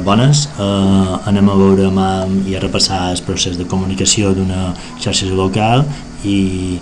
Bones. Anem a veure i a repassar el procés de comunicació d'una xarxa local i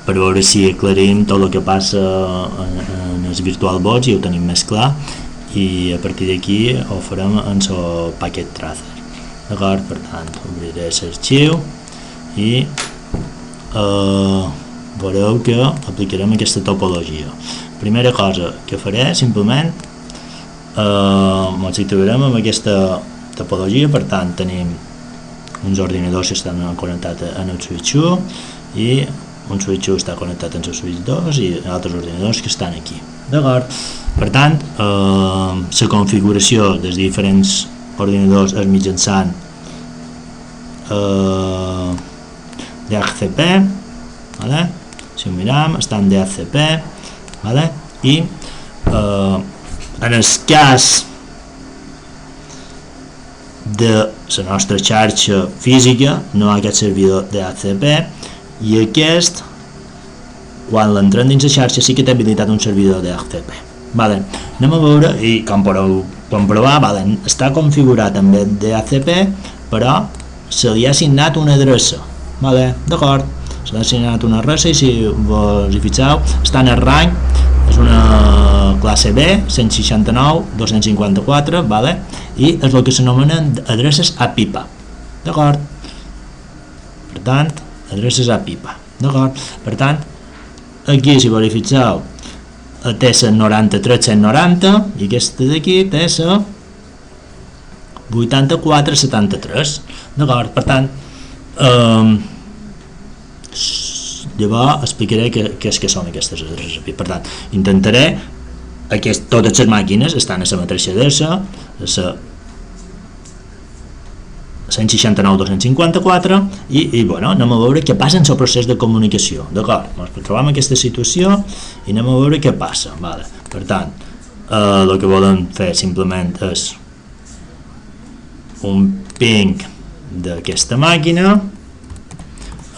per veure si aclarim tot el que passa en el VirtualBox i ho tenim més clar, i a partir d'aquí ho farem en el paquet tracer. D'acord? Per tant, obriré l'arxiu i veureu que aplicarem aquesta topologia. Primera cosa que faré, simplement, ens situarem amb aquesta topologia. Per tant, tenim uns ordinadors que estan connectats en el switch 1 i un switch 1 està connectat en el switch 2 i altres ordinadors que estan aquí. D'acord? Per tant, la configuració dels diferents ordinadors és mitjançant DHCP, vale? Si ho miram, està en DHCP, vale? I en el cas de la nostra xarxa física no hi ha aquest servidor DHCP, i aquest, quan l'entrem dins la xarxa, sí que té habilitat un servidor DHCP. Vale. Anem a veure, i com podeu comprovar, vale, està configurat amb DHCP, però se li ha assignat una adreça. Vale. D'acord? Se li ha assignat una adreça i si vos hi fixeu, està en el rang, és una classe B, 169.254, vale? I és el que s'anomenen adreces a pipa. D'acord? Per tant, adreces a pipa. D'acord? Per tant, aquí, si vos hi fixeu, té la 93.190 i aquesta d'aquí té la 84.73. D'acord? Per tant, llavors explicaré què és que són aquestes adreces a pipa. Per tant, intentaré, totes les màquines estan a la mateixa adreça, a 169.254, i bueno, anem a veure què passa en el procés de comunicació. D'acord? Ens trobem en aquesta situació i anem a veure què passa. Vale. Per tant, el que volem fer simplement és un ping d'aquesta màquina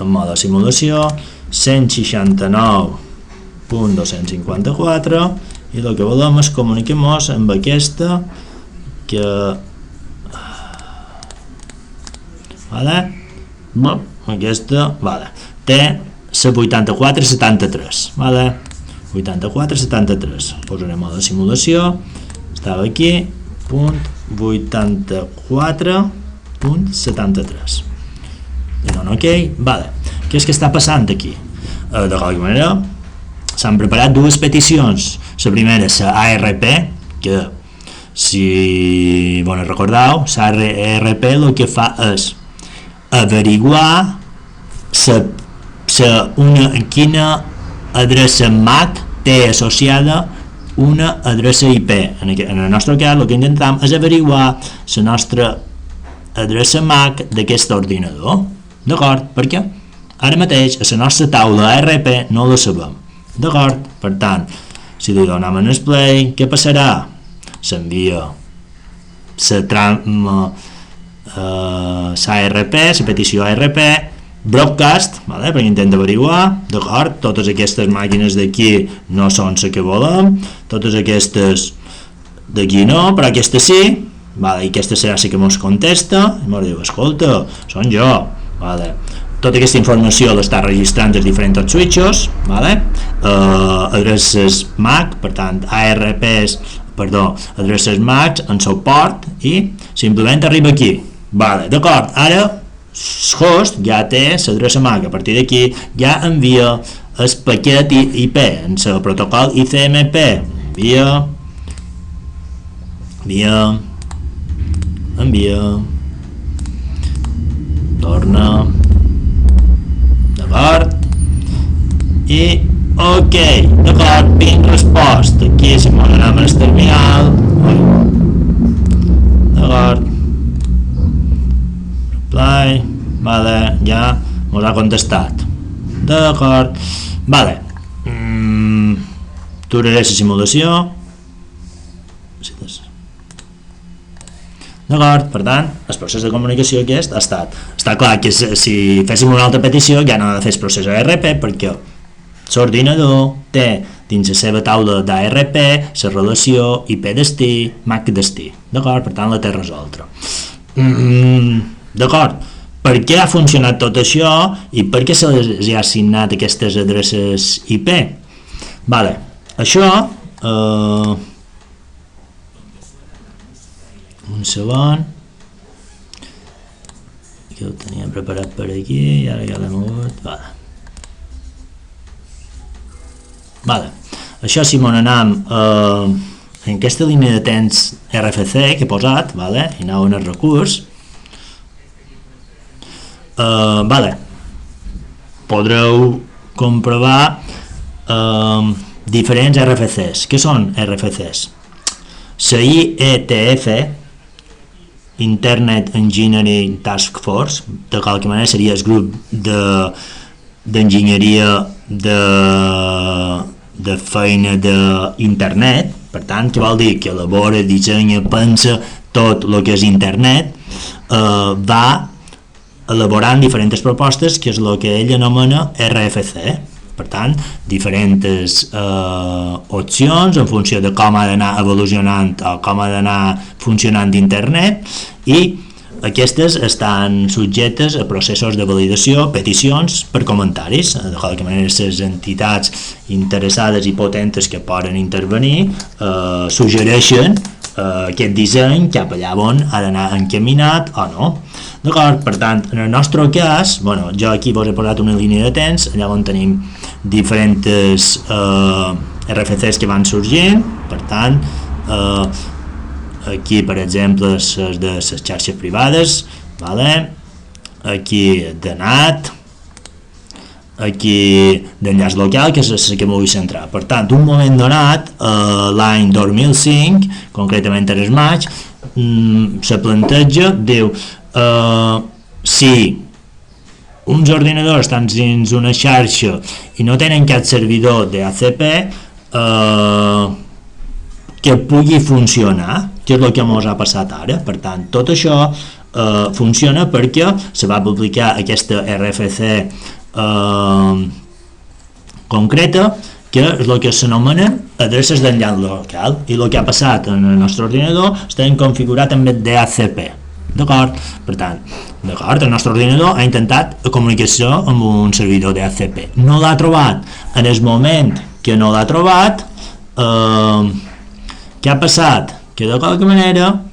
en mode simulació 169.254, i el que volem és comunicar-nos amb aquesta que vale? Aquesta vale. Té la 84.73, vale? 84.73, posarem a la simulació, estava aquí, punt 84.73, i no, ok, vale. Què és que està passant aquí? De qualque manera s'han preparat dues peticions. La primera és la ARP, que si recordeu, l'ARP el que fa és averiguar quina adreça MAC té associada una adreça IP. En el nostre cas el que intentem és averiguar la nostra adreça MAC d'aquest ordinador. D'acord? Perquè ara mateix a la nostra taula ARP no la sabem. D'acord? Per tant, si li donem en play, què passarà? S'envia l'ARP, la petició ARP, broadcast, vale? Perquè intenta averiguar, d'acord, totes aquestes màquines d'aquí no són les que volem, totes aquestes d'aquí no, però aquesta sí, vale? I aquesta serà la que ens contesta, i ens diu, escolta, són jo, vale? Tota aquesta informació l'està registrant els diferents switches, vale? Adreces MAC, per tant, adreces MAC en seu port, i simplement arriba aquí. Vale, d'acord, ara el host ja té l'adreça MAC, a partir d'aquí ja envia el paquet IP en el protocol ICMP, envia, torna, d'acord, i ok, d'acord, ping respost, aquí si m'ho anem al terminal, d'acord, reply, vale, ja m'ho ha contestat, d'acord, vale, aturaré la simulació, d'acord, per tant, el procés de comunicació aquest ha estat. Està clar que si féssim una altra petició ja no ha de fer el procés ARP, perquè l'ordinador té dins la seva taula d'ARP la relació IP destí, MAC destí, d'acord? Per tant la té resoldre. D'acord? Per què ha funcionat tot això i per què se les ha assignat aquestes adreces IP? Vale, això un segon, que ho tenia preparat per aquí i ara ja l'he mogut. Vale. Això si m'on anem en aquesta línia de temps RFC que he posat, vale? I aneu en el recurs, podreu comprovar diferents RFCs. Què són RFCs? La IETF, Internet Engineering Task Force, de qualque manera seria el grup d'enginyeria de feina d'internet. Per tant, què vol dir? Que elabora, dissenya, pensa tot el que és internet, va elaborant diferents propostes, que és el que ell anomena RFC. Per tant, diferents opcions en funció de com ha d'anar evolucionant o com ha d'anar funcionant internet, i aquestes estan subjectes a processos de validació, peticions per comentaris. De qualque manera, les entitats interessades i potents que poden intervenir suggereixen aquest disseny cap allà on ha d'anar encaminat o no. D'acord? Per tant, en el nostre cas, jo aquí vos he posat una línia de temps, allà on tenim diferents RFCs que van sorgint. Per tant, aquí, per exemple, les de les xarxes privades, aquí de NAT, aquí d'enllaç local, que és la que m'ho vull centrar. Per tant, un moment donat, l'any 2005, concretament en el maig, se planteja, diu, si uns ordinadors estan dins una xarxa i no tenen cap servidor d'ACP que pugui funcionar, que és el que ens ha passat ara. Per tant, tot això funciona perquè se va publicar aquesta RFC concreta, que és el que s'anomenen adreces d'enllaç local, i el que ha passat en el nostre ordinador està configurat amb DHCP. D'acord? Per tant, el nostre ordinador ha intentat comunicació amb un servidor DHCP. No l'ha trobat. En el moment que no l'ha trobat, què ha passat? Que de qualque manera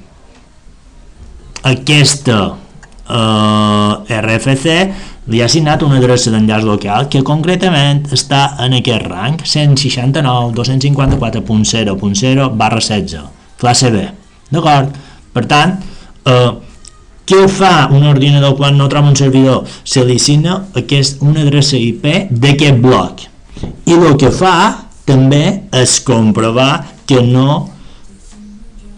aquesta RFC li ha assignat una adreça d'enllaç local que concretament està en aquest rang 169.254.0.0/16, classe B. D'acord? Per tant, què fa un ordinador quan no troba un servidor? Se li assigna una adreça IP d'aquest bloc, i el que fa també és comprovar que no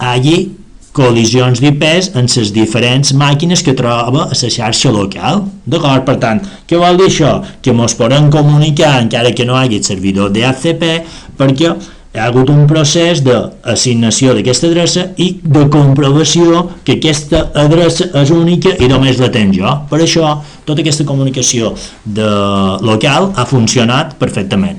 hi hagi col·lisions d'IPs en les diferents màquines que troba a la xarxa local. D'acord? Per tant, què vol dir això? Que ens podem comunicar encara que no hi hagi servidor d'ACP, perquè hi ha hagut un procés d'assignació d'aquesta adreça i de comprovació que aquesta adreça és única i només la tenc jo. Per això, tota aquesta comunicació local ha funcionat perfectament.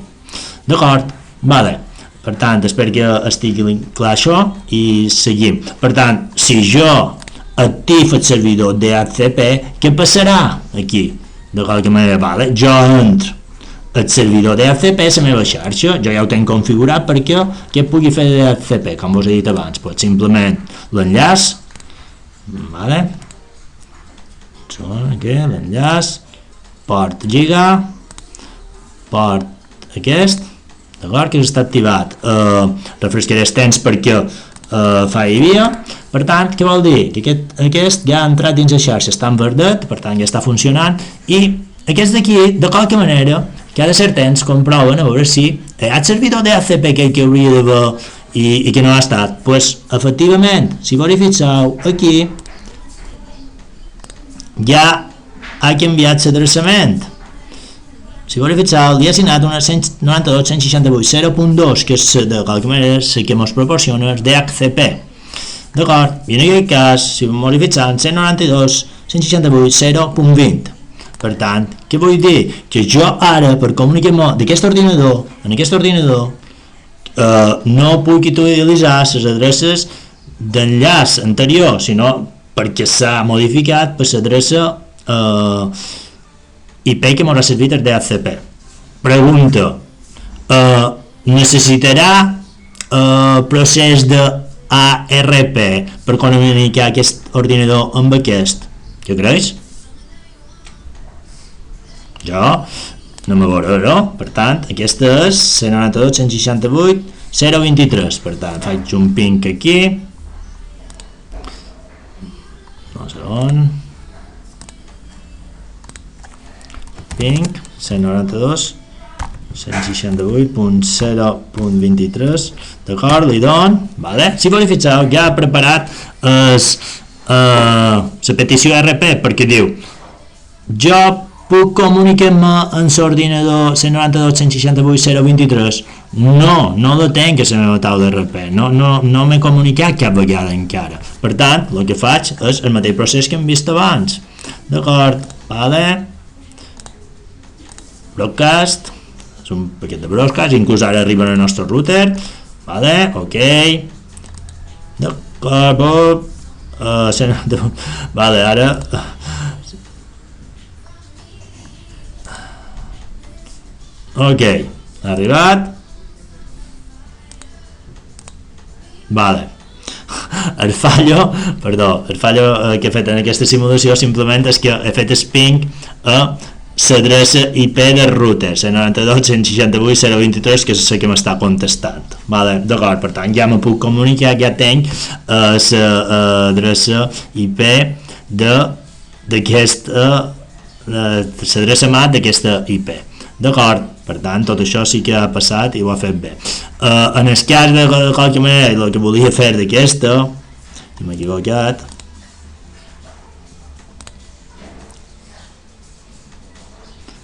D'acord? Vale. Per tant, espero que estigui clar això i seguim. Per tant, si jo activo el servidor DHCP, què passarà aquí? De qualque manera, jo entro el servidor DHCP a la meva xarxa, jo ja ho tenc configurat perquè què pugui fer DHCP, com us he dit abans? Simplement l'enllaç, l'enllaç, port giga, port aquest, d'acord, que està activat. Refrescaré els temps perquè fa i havia. Per tant, què vol dir? Que aquest ja ha entrat dins la xarxa, està en verdet, per tant ja està funcionant, i aquests d'aquí, de qualque manera, cada cert temps comproven a veure si hi ha el servidor d'ACP que hauria d'haver i que no ha estat. Doncs, efectivament, si verifiqueu, aquí ja ha canviat l'adreçament. Si verifiqueu, li ha assignat una 192.168.0.2, que és de qualque manera la que ens proporciona el DHCP. D'acord? I en aquest cas, si verifiquem, 192.168.0.20. Per tant, què vull dir? Que jo ara, per comunicar-me d'aquest ordinador en aquest ordinador, no puc utilitzar les adreces d'enllaç anterior, sinó perquè s'ha modificat per l'adreça IP que m'haurà servit el DHCP. Pregunta, necessitarà procés de ARP per comunicar aquest ordinador amb aquest? Què creus? Jo no me veuré, no? Per tant, aquesta és 192.168.023. Per tant, faig un ping aquí. No sé on. Ping 192.168.0.23. D'acord, li don. Vale. Si voleu fixar, ja ha preparat la petició RP perquè diu jo puc comunicar-me amb l'ordinador 192.168.023? No la tenc a la meva taula RP, no m'he comunicat cap vegada encara. Per tant, el que faig és el mateix procés que hem vist abans. D'acord, vale. Broadcast, és un paquet de broadcast, inclús ara arriba al nostre router, vale, ok. D'acord, vale, ara ok, ha arribat. Vale. El fallo que he fet en aquesta simulació simplement és que he fet el ping a l'adreça IP del router 192.168.023, que és la que m'està contestant. Vale, d'acord, per tant ja me puc comunicar, ja tenc l'adreça IP d'aquesta l'adreça MAC d'aquesta IP. D'acord, per tant, tot això sí que ha passat i ho ha fet bé. En el cas de qualque manera, el que volia fer d'aquesta, m'he equivocat,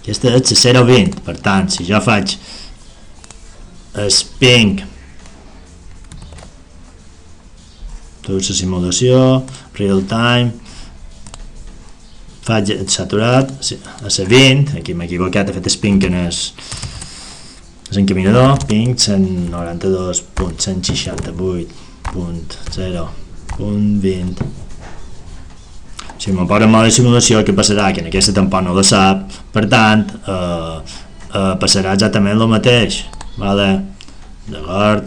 aquesta és la 020, per tant, si jo faig ping tota la simulació, real time, faig saturat a la 20, aquí m'he equivocat, he fet el ping en l'encaminador, ping 192.168.0.20. Si m'ho posa en mode simulació, què passarà? Que en aquesta tampoc no la sap, per tant passarà exactament el mateix. Vale, d'acord,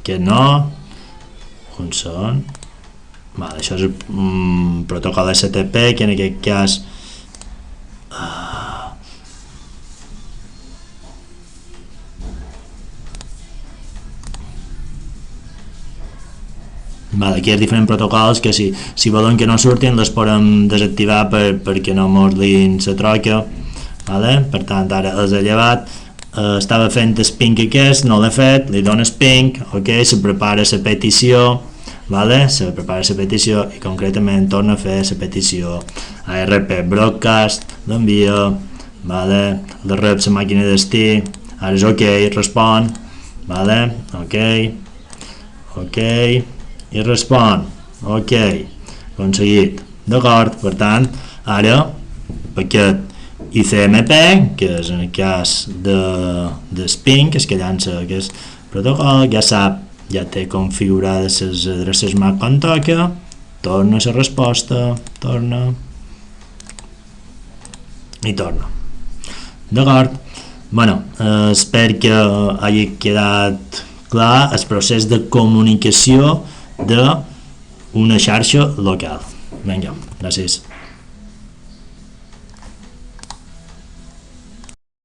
aquest no, on són? Vale, això és un protocol STP que en aquest cas vale, aquí hi ha diferents protocols que si volen que no surtin les podem desactivar perquè no mos lien la troca. Vale? Per tant, ara els he llevat, estava fent el ping aquest, no l'he fet, li dono el ping, ok, se prepara la petició. Vale? Se prepara la petició i concretament torna a fer la petició ARP broadcast, l'envia, vale? La rep la màquina de destí, ara és ok, respon, vale? Ok, i respon, ok, aconseguit, d'acord. Per tant, ara paquet ICMP, que és en el cas del ping, que és que llança aquest protocol, ja sap, ja té configurades les adreces MAC quan toca, torna la resposta, torna i torna. D'acord? Bueno, espero que hagi quedat clar el procés de comunicació d'una xarxa local. Vinga, gràcies.